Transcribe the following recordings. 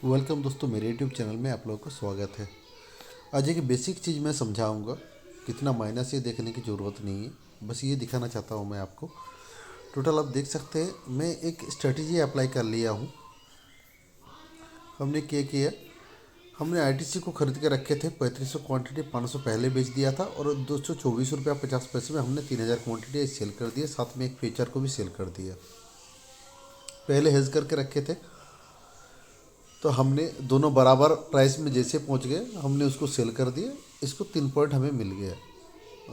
Welcome दोस्तों, मेरे YouTube channel में आप लोगों का स्वागत है। आज एक बेसिक चीज़ मैं समझाऊंगा। कितना माइनस ये देखने की ज़रूरत नहीं है, बस ये दिखाना चाहता हूँ मैं आपको। टोटल आप देख सकते हैं, मैं एक स्ट्रेटजी अप्लाई कर लिया हूँ। हमने क्या किया, हमने आईटीसी को खरीद के रखे थे 3500 क्वांटिटी, 500 पहले बेच दिया था और 224 रुपया 50 पैसे में हमने 3000 क्वांटिटी सेल कर दिया। साथ में एक फ्यूचर को भी सेल कर दिया। पहले हेज करके रखे थे, तो हमने दोनों बराबर प्राइस में जैसे पहुंच गए हमने उसको सेल कर दिया। इसको 3 पॉइंट हमें मिल गया,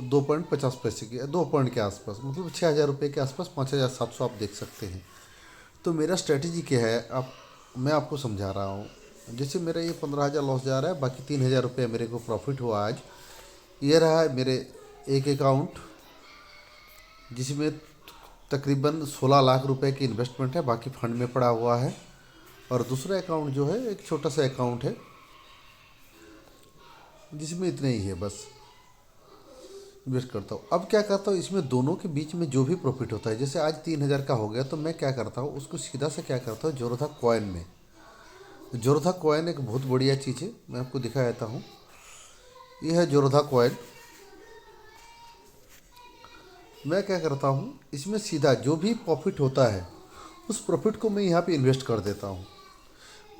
2 पॉइंट 50 पैसे की, 2 पॉइंट के आसपास, मतलब 6,000 रुपये के आसपास, 5,700 आप देख सकते हैं। तो मेरा स्ट्रेटजी क्या है, आप मैं आपको समझा रहा हूँ। जैसे मेरा ये 15,000 लॉस जा रहा है, बाकी 3,000 रुपये मेरे को प्रॉफिट हुआ आज। ये रहा है मेरे एक अकाउंट जिसमें तकरीबन 16 लाख रुपए की इन्वेस्टमेंट है, बाकी फंड में पड़ा हुआ है। और दूसरा अकाउंट जो है एक छोटा सा अकाउंट है जिसमें इतने ही है, बस इन्वेस्ट करता हूँ। अब क्या करता हूँ, इसमें दोनों के बीच में जो भी प्रॉफिट होता है, जैसे आज 3,000 का हो गया, तो मैं क्या करता हूँ उसको सीधा से क्या करता हूँ, जोरथा कॉइन में। जोरथा कॉइन एक बहुत बढ़िया चीज़ है, मैं आपको दिखा देता हूँ। ये है जोरथा कॉइन। मैं क्या करता हूँ, इसमें सीधा जो भी प्रॉफिट होता है उस प्रॉफिट को मैं यहाँ पे इन्वेस्ट कर देता हूँ।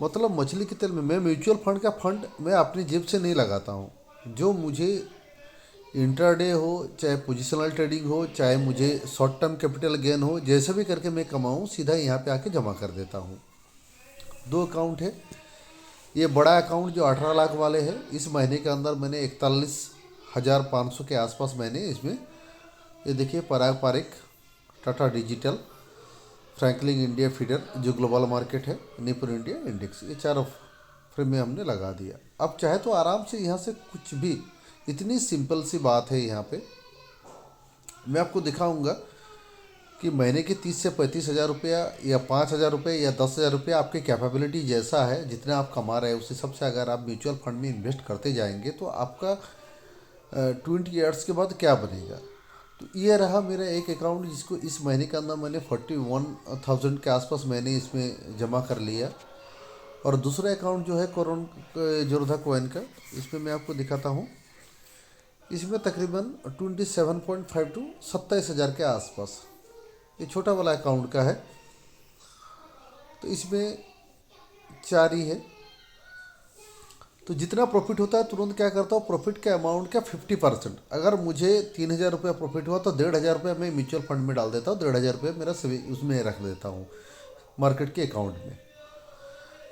मतलब मछली के तेल में, मैं म्यूचुअल फंड का फंड मैं अपनी जेब से नहीं लगाता हूँ। जो मुझे इंट्राडे हो, चाहे पोजिशनल ट्रेडिंग हो, चाहे मुझे शॉर्ट टर्म कैपिटल गेन हो, जैसे भी करके मैं कमाऊँ, सीधा यहाँ पे आके जमा कर देता हूँ। दो अकाउंट है। ये बड़ा अकाउंट जो 18 लाख वाले है, इस महीने के अंदर मैंने 41,500 के आसपास मैंने इसमें, ये देखिए, Parag Parikh, Tata digital, Franklin India feeder जो ग्लोबल मार्केट है, निपुण इंडिया इंडेक्स, ये चारों फ्रेम में हमने लगा दिया। अब चाहे तो आराम से यहाँ से कुछ भी, इतनी सिंपल सी बात है। यहाँ पे मैं आपको दिखाऊंगा कि महीने के 30 से 35 हज़ार रुपया या 5,000 रुपये या 10,000 रुपया, आपकी कैपेबिलिटी जैसा है, जितना आप कमा रहे हैं उस हिसाब से अगर आप म्यूचुअल फंड में इन्वेस्ट करते जाएंगे तो आपका 20 ईयर्स के बाद क्या बनेगा। तो ये रहा मेरा एक अकाउंट जिसको इस महीने के अंदर मैंने 41,000 के आसपास मैंने इसमें जमा कर लिया। और दूसरा अकाउंट जो है कोरोन जोरधा कोइन का, इसमें मैं आपको दिखाता हूँ। इसमें तकरीबन 27.5 टू 27,000 के आसपास, ये छोटा वाला अकाउंट का है। तो इसमें चार ही है। तो जितना प्रॉफिट होता है तुरंत क्या करता हूँ, प्रॉफिट के अमाउंट का 50%, अगर मुझे 3,000 रुपया प्रॉफिट हुआ तो 1,500 रुपया मैं म्यूचुअल फंड में डाल देता हूँ, 1,500 रुपया मेरा उसमें रख देता हूँ, मार्केट के अकाउंट में।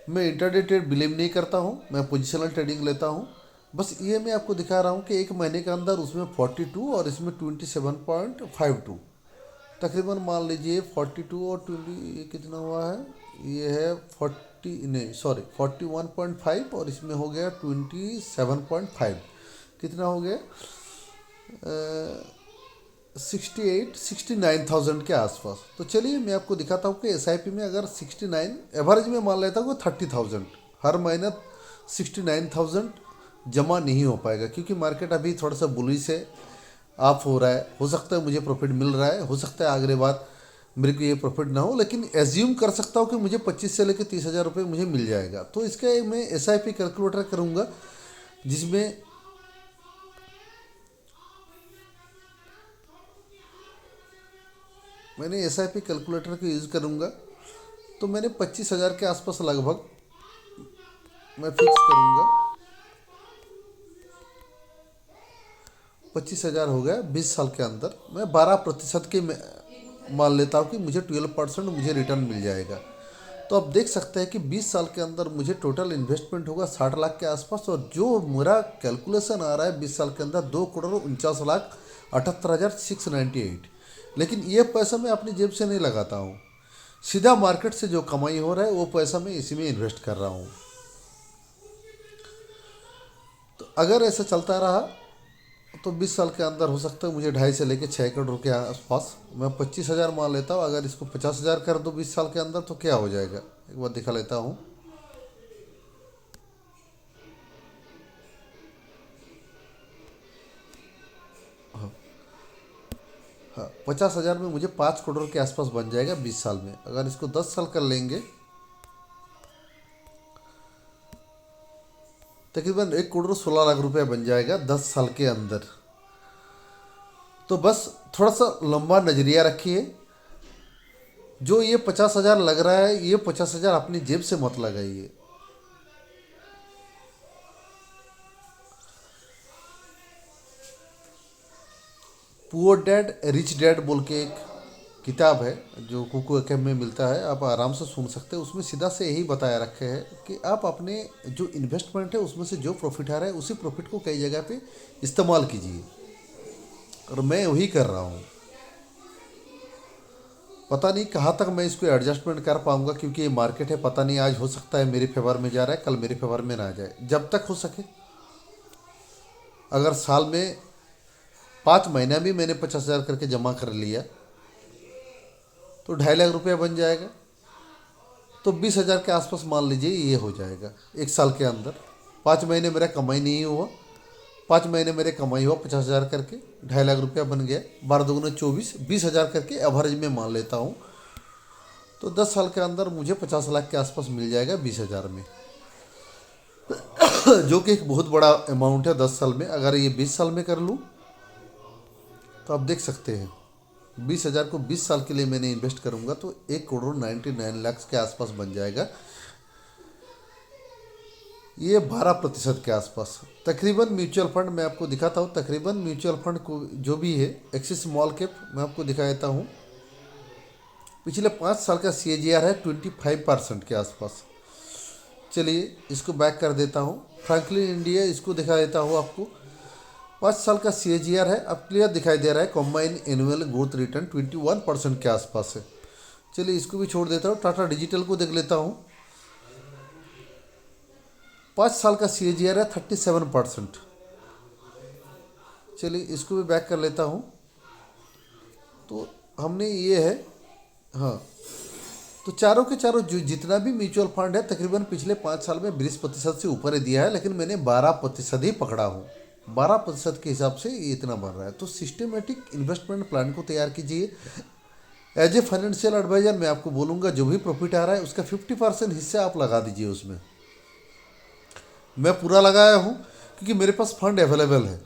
मैं इंटरडे ट्रेड बिलीव नहीं करता हूँ, मैं पोजिशनल ट्रेडिंग लेता हूँ। बस ये मैं आपको दिखा रहा हूँ कि एक महीने के अंदर उसमें 42 और इसमें 27.52, तकरीबन मान लीजिए 42 और 20, ये कितना हुआ है, ये है 40, नहीं सॉरी 41.5, और इसमें हो गया 27.5, कितना हो गया, 69,000 के आसपास। तो चलिए मैं आपको दिखाता हूँ कि एसआईपी में अगर 69 एवरेज में मान लेता हूँ 30,000 हर महीना, 69,000 जमा नहीं हो पाएगा, क्योंकि मार्केट अभी थोड़ा सा बुलिश है, ऑफ हो रहा है। हो सकता है मुझे प्रॉफिट मिल रहा है, हो सकता है अगले बार मेरे को ये प्रॉफिट ना हो, लेकिन एज्यूम कर सकता हूँ कि मुझे 25 से लेकर 30,000 रुपये मुझे मिल जाएगा। तो इसका मैं एसआईपी कैलकुलेटर करूँगा, जिसमें मैंने एसआईपी कैलकुलेटर का यूज़ करूँगा। तो मैंने 25,000 के आसपास लगभग मैं फिक्स करूँगा। 25,000 हो गया 20 साल के अंदर, मैं 12% के मान लेता हूँ कि मुझे 12% मुझे रिटर्न मिल जाएगा। तो आप देख सकते हैं कि 20 साल के अंदर मुझे टोटल इन्वेस्टमेंट होगा 60 लाख के आसपास, और जो मेरा कैलकुलेशन आ रहा है 20 साल के अंदर 2,49,78,698। लेकिन ये पैसा मैं अपनी जेब से नहीं लगाता हूँ, सीधा मार्केट से जो कमाई हो रहा है वो पैसा मैं इसी में इन्वेस्ट कर रहा हूँ। तो अगर ऐसा चलता रहा तो 20 साल के अंदर हो सकता है मुझे 2.5 से लेकर 6 करोड़ के आसपास, मैं 25,000 मान लेता हूँ। अगर इसको 50,000 कर दो 20 साल के अंदर तो क्या हो जाएगा, एक बार दिखा लेता हूँ। हाँ, 50,000 में मुझे 5 करोड़ के आसपास बन जाएगा 20 साल में। अगर इसको 10 साल कर लेंगे तकरीबन 1 करोड़ 16 लाख रुपए बन जाएगा 10 साल के अंदर। तो बस थोड़ा सा लंबा नज़रिया रखिए। जो ये 50,000 लग रहा है, ये 50,000 अपनी जेब से मत लगाइए। पुअर डैड रिच डैड बोल के एक किताब है जो कुकू एकेडमी में मिलता है, आप आराम से सुन सकते हैं। उसमें सीधा से यही बताया रखे है कि आप अपने जो इन्वेस्टमेंट है उसमें से जो प्रॉफिट आ रहा है उसी प्रॉफिट को कई जगह पे इस्तेमाल कीजिए, और मैं वही कर रहा हूँ। पता नहीं कहाँ तक मैं इसको एडजस्टमेंट कर पाऊंगा, क्योंकि ये मार्केट है, पता नहीं आज हो सकता है मेरे फेवर में जा रहा है, कल मेरे फेवर में ना जाए। जब तक हो सके, अगर साल में 5 महीना भी मैंने 50,000 करके जमा कर लिया तो 2.5 लाख रुपया बन जाएगा। तो 20,000 के आसपास मान लीजिए ये हो जाएगा एक साल के अंदर। 5 महीने मेरा कमाई नहीं हुआ, 5 महीने मेरे कमाई हुआ 50,000 करके, 2.5 लाख रुपया बन गया। 12 दूनी 24, 20,000 करके एवरेज में मान लेता हूँ। तो 10 साल के अंदर मुझे 50 लाख के आसपास मिल जाएगा 20,000 में, जो कि एक बहुत बड़ा अमाउंट है 10 साल में। अगर ये 20 साल में कर लूँ तो आप देख सकते हैं 20,000 को 20 साल के लिए मैंने इन्वेस्ट करूंगा तो 1 करोड़ 99 लाख के आसपास बन जाएगा। ये 12% के आसपास। तकरीबन म्यूचुअल फंड मैं आपको दिखाता हूँ, तकरीबन म्यूचुअल फंड को जो भी है एक्सिस स्मॉल कैप मैं आपको दिखा देता हूँ। पिछले 5 साल का CAGR है 25% के आसपास। चलिए इसको बैक कर देता हूँ। फ्रैंकलिन इंडिया, इसको दिखा देता हूँ आपको। 5 साल का CAGR है, अब क्लियर दिखाई दे रहा है। कॉम्बाइन एनुअल ग्रोथ रिटर्न 21% के आसपास है। चलिए इसको भी छोड़ देता हूँ। टाटा डिजिटल को देख लेता हूँ। 5 साल का CAGR है 37%। चलिए इसको भी बैक कर लेता हूँ। तो हमने ये है, हाँ, तो चारों के चारों जो जितना भी म्यूचुअल फंड है तकरीबन पिछले 5 साल में 20% से ऊपर ही दिया है, लेकिन मैंने 12% ही पकड़ा हूँ। 12% के हिसाब से ये इतना बढ़ रहा है। तो सिस्टमेटिक इन्वेस्टमेंट प्लान को तैयार कीजिए। एज ए फाइनेंशियल एडवाइजर मैं आपको बोलूँगा जो भी प्रॉफिट आ रहा है उसका 50% हिस्सा आप लगा दीजिए उसमें। मैं पूरा लगाया हूँ क्योंकि मेरे पास फंड अवेलेबल है।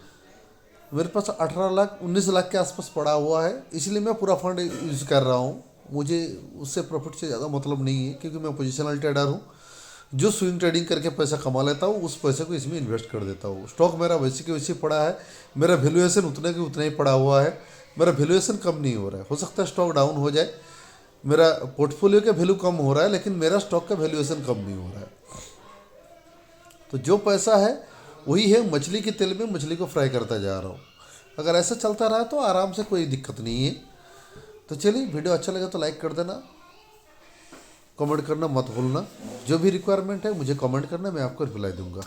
मेरे पास 18 लाख 19 लाख के आसपास पड़ा हुआ है, इसलिए मैं पूरा फंड यूज़ कर रहा हूँ। मुझे उससे प्रॉफिट से ज़्यादा मतलब नहीं है, क्योंकि मैं पोजिशनल ट्रेडर हूँ। जो स्विंग ट्रेडिंग करके पैसा कमा लेता हूँ उस पैसे को इसमें इन्वेस्ट कर देता हूँ। स्टॉक मेरा वैसे के वैसे पड़ा है, मेरा वैल्यूएशन उतने के उतना ही पड़ा हुआ है, मेरा वैल्यूएशन कम नहीं हो रहा है। हो सकता है स्टॉक डाउन हो जाए, मेरा पोर्टफोलियो का वैल्यू कम हो रहा है, लेकिन मेरा स्टॉक का वैल्यूएशन कम नहीं हो रहा है। तो जो पैसा है वही है, मछली के तेल में मछली को फ्राई करता जा रहा हूँ। अगर ऐसा चलता रहा तो आराम से कोई दिक्कत नहीं है। तो चलिए वीडियो अच्छा लगा तो लाइक कर देना, कमेंट करना मत भूलना। जो भी रिक्वायरमेंट है मुझे कमेंट करना, मैं आपको रिप्लाई दूंगा।